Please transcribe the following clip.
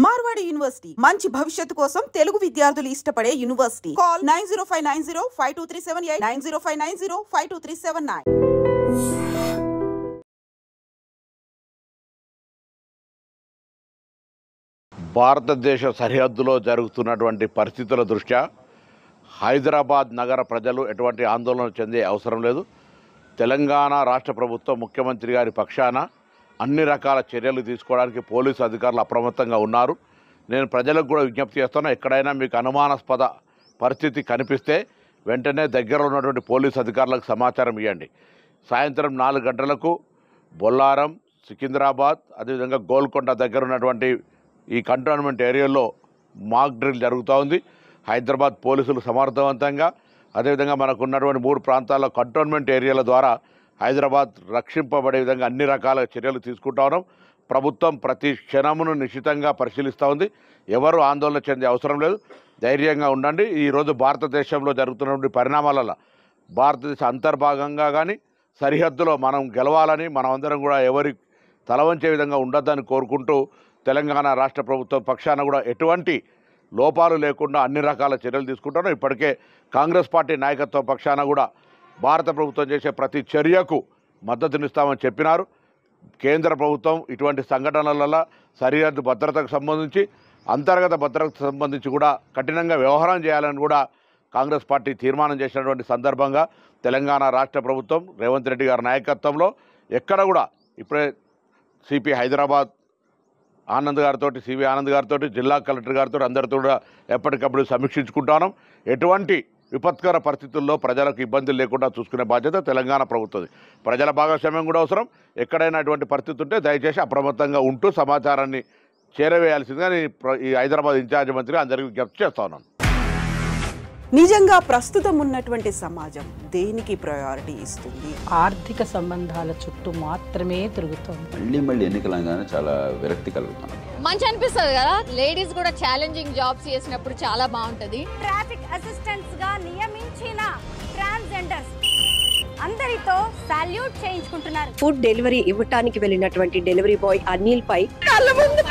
Marwadi university మంచి భవిష్యత్తు కోసం తెలుగు విద్యార్థులు ఇష్టపడే యూనివర్సిటీ. కాల్ 9059052378 9059052379. భారతదేశ సరిహద్దులో జరుగుతున్నటువంటి పరిస్థితుల దృష్ట్యా హైదరాబాద్ నగర ప్రజలు ఎటువంటి ఆందోళన చెందే అవసరం లేదు. తెలంగాణ రాష్ట్ర ప్రభుత్వం ముఖ్యమంత్రి గారి పక్షాన అన్ని రకాల చర్యలు తీసుకోవడానికి పోలీసు అధికారులు అప్రమత్తంగా ఉన్నారు. నేను ప్రజలకు కూడా విజ్ఞప్తి చేస్తున్నా, ఎక్కడైనా మీకు అనుమానాస్పద పరిస్థితి కనిపిస్తే వెంటనే దగ్గరలో ఉన్నటువంటి పోలీసు అధికారులకు సమాచారం ఇవ్వండి. సాయంత్రం 4 గంటలకు బొల్లారం, సికింద్రాబాద్, అదేవిధంగా గోల్కొండ దగ్గర ఉన్నటువంటి ఈ కంటోన్మెంట్ ఏరియాలో మాక్ డ్రిల్ జరుగుతూ ఉంది. హైదరాబాద్ పోలీసులు సమర్థవంతంగా, అదేవిధంగా మనకు ఉన్నటువంటి 3 ప్రాంతాల్లో కంటోన్మెంట్ ఏరియాల ద్వారా హైదరాబాద్ రక్షింపబడే విధంగా అన్ని రకాల చర్యలు తీసుకుంటా ఉన్నాం. ప్రభుత్వం ప్రతి క్షణమును నిశ్చితంగా పరిశీలిస్తూ ఉంది. ఎవరు ఆందోళన చెందే అవసరం లేదు, ధైర్యంగా ఉండండి. ఈరోజు భారతదేశంలో జరుగుతున్నటువంటి పరిణామాలలో భారతదేశ అంతర్భాగంగా కానీ సరిహద్దులో మనం గెలవాలని, మనమందరం కూడా ఎవరి తలవంచే విధంగా ఉండొద్దని కోరుకుంటూ తెలంగాణ రాష్ట్ర ప్రభుత్వం పక్షాన కూడా ఎటువంటి లోపాలు లేకుండా అన్ని రకాల చర్యలు తీసుకుంటాను. ఇప్పటికే కాంగ్రెస్ పార్టీ నాయకత్వం పక్షాన కూడా భారత ప్రభుత్వం చేసే ప్రతి చర్యకు మద్దతునిస్తామని చెప్పినారు. కేంద్ర ప్రభుత్వం ఇటువంటి సంఘటనల సరిహద్దు భద్రతకు సంబంధించి, అంతర్గత భద్రతకు సంబంధించి కూడా కఠినంగా వ్యవహారం చేయాలని కూడా కాంగ్రెస్ పార్టీ తీర్మానం చేసినటువంటి సందర్భంగా తెలంగాణ రాష్ట్ర ప్రభుత్వం రేవంత్ రెడ్డి గారి నాయకత్వంలో ఎక్కడ కూడా ఇప్పుడే సిపి హైదరాబాద్ ఆనంద్ గారితో, సివి ఆనంద్ గారితో, జిల్లా కలెక్టర్ గారితో అందరితో కూడా ఎప్పటికప్పుడు సమీక్షించుకుంటాను. ఎటువంటి విపత్కర పరిస్థితుల్లో ప్రజలకు ఇబ్బందులు లేకుండా చూసుకునే బాధ్యత తెలంగాణ ప్రభుత్వం. ప్రజల భాగస్వామ్యం కూడా అవసరం. ఎక్కడైనా అటువంటి పరిస్థితి ఉంటే దయచేసి అప్రమత్తంగా ఉంటూ సమాచారాన్ని చేరవేయాల్సిందిగా ఈ హైదరాబాద్ ఇన్ఛార్జ్ మంత్రి అందరికీ విజ్ఞప్తి చేస్తా ఉన్నాను. నిజంగా ప్రస్తుతం ఉన్నటువంటి సమాజం దేనికి ప్రయారిటీ ఇస్తుంది? ఆర్థిక సంబంధాల చుట్టూ మాత్రమే తిరుగుతుంది. మళ్ళీ ఎన్నికలంగానే చాలా విరక్తి కలుగుతాను. మంచి అనిపిస్తుంది కదా, లేడీస్ కూడా ఛాలెంజింగ్ జాబ్స్ చేసినప్పుడు చాలా బాగుంటది. ట్రాఫిక్ అసిస్టెంట్స్ గా నియమించిన ట్రాన్స్జెండర్స్ అందరితో సాల్యూట్ చేయించుకుంటున్నారు. ఫుడ్ డెలివరీ ఇవ్వటానికి వెళ్ళినటువంటి డెలివరీ బాయ్ అనిల్ పై కళ్ళ ముందు